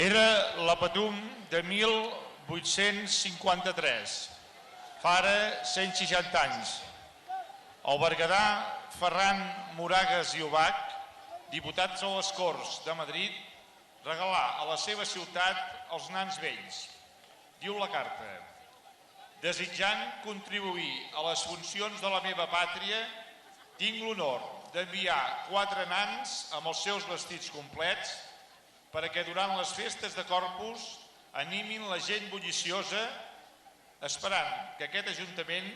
Era la Patum de 1853, fa ara 160 anys. El berguedà Ferran Moragas i Ubach, diputats a les Corts de Madrid, regalà a la seva ciutat els nans vells. Diu la carta: desitjant contribuir a les funcions de la meva pàtria, tinc l'honor d'enviar 4 nans amb els seus vestits complets perquè durant les festes de Corpus animin la gent bulliciosa, esperant que aquest Ajuntament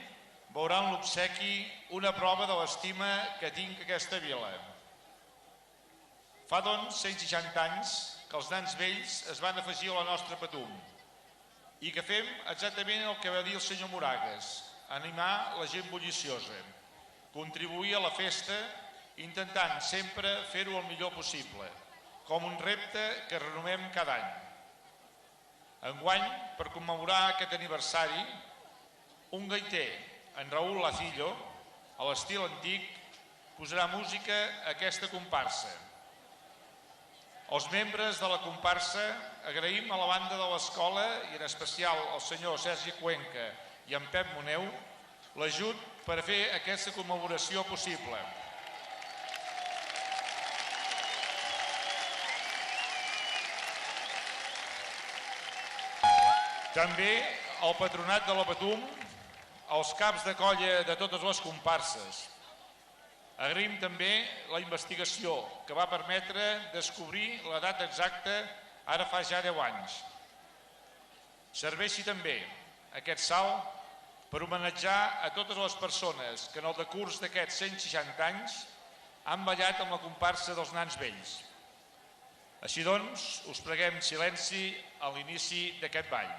veurà en l'obsequi una prova de l'estima que tinc a aquesta vila. Fa, doncs, 160 anys que els nans vells es van afegir a la nostra Patum i que fem exactament el que va dir el senyor Moragas: animar la gent bulliciosa, contribuir a la festa intentant sempre fer-ho el millor possible, com un repte que renovem cada any. Enguany, per commemorar aquest aniversari, un gaiter, en Raúl Lacillo, a l'estil antic, posarà música a aquesta comparsa. Els membres de la comparsa agraïm a la banda de l'escola i en especial al senyor Sergi Cuenca i en Pep Moneu l'ajut per a fer aquesta commemoració possible. També el patronat de la Patum, els caps de colla de totes les comparses. Agraïm també la investigació que va permetre descobrir la data exacta ara fa ja 10 anys. Serveixi també aquest salt per homenatjar a totes les persones que en el decurs d'aquests 160 anys han ballat amb la comparsa dels nans vells. Així doncs, us preguem silenci a l'inici d'aquest ball.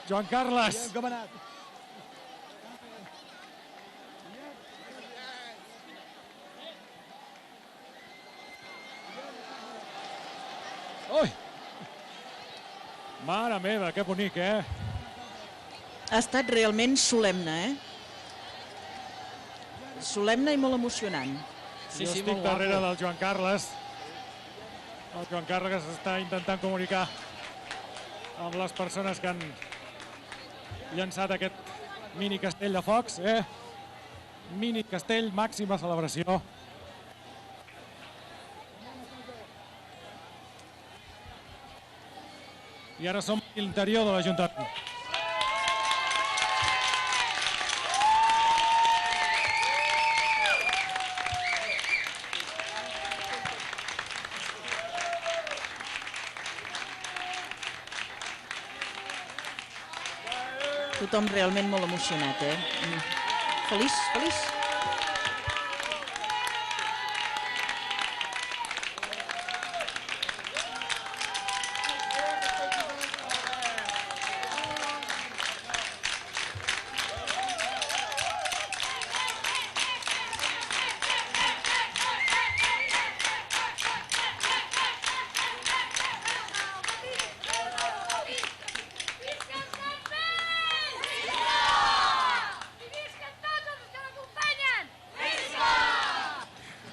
Joan Carles. Com ha anat? Ui! Mare meva, que bonic, Ha estat realment solemne, Solemne i molt emocionant. Jo estic darrere del Joan Carles. El Joan Carles està intentant comunicar amb les persones que han llançat aquest mini castell de focs, Mini castell, màxima celebració. I ara som a l'interior de l'Ajuntament. Tothom realment molt emocionat, Feliç, feliç.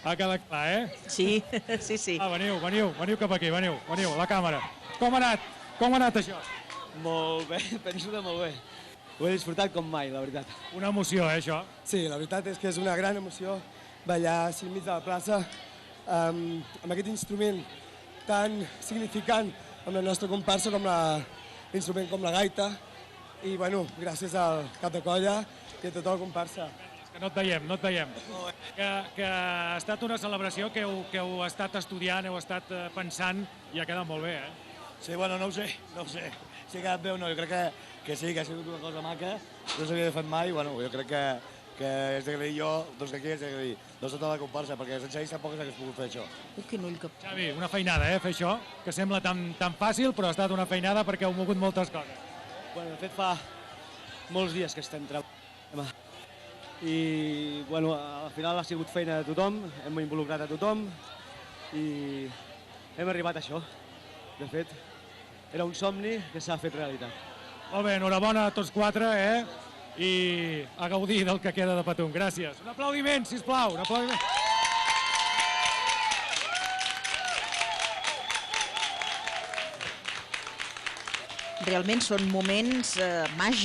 Ha quedat clar, Sí, sí, sí. Veniu cap aquí, veniu, la càmera. Com ha anat això? Molt bé, penso que molt bé. Ho he disfrutat com mai, la veritat. Una emoció, això? Sí, la veritat és que és una gran emoció ballar així enmig de la plaça amb aquest instrument tan significant amb la nostra comparsa com l'instrument com la gaita. I, bueno, gràcies al cap de colla i a tota la comparsa. Que no et veiem. Que ha estat una celebració que heu estat estudiant, heu estat pensant i ha quedat molt bé, Sí, bueno, no ho sé. Si ha quedat bé o no, jo crec que sí, que ha sigut una cosa maca, no s'havia fet mai, bueno, jo crec que és d'agrair jo, doncs que aquí és d'agrair, tota la comparsa, perquè sense ells tampoc s'hagués pogut fer això. Quin ull que... Xavi, una feinada, fer això, que sembla tan fàcil, però ha estat una feinada perquè heu mogut moltes coses. Bueno, de fet fa molts dies que estem treballant i, bueno, al final ha sigut feina de tothom, hem involucrat a tothom i hem arribat a això. De fet, era un somni que s'ha fet realitat. Molt bé, enhorabona a tots quatre, I a gaudir del que queda de Patum. Gràcies. Un aplaudiment, sisplau, un aplaudiment. Realment són moments màgics.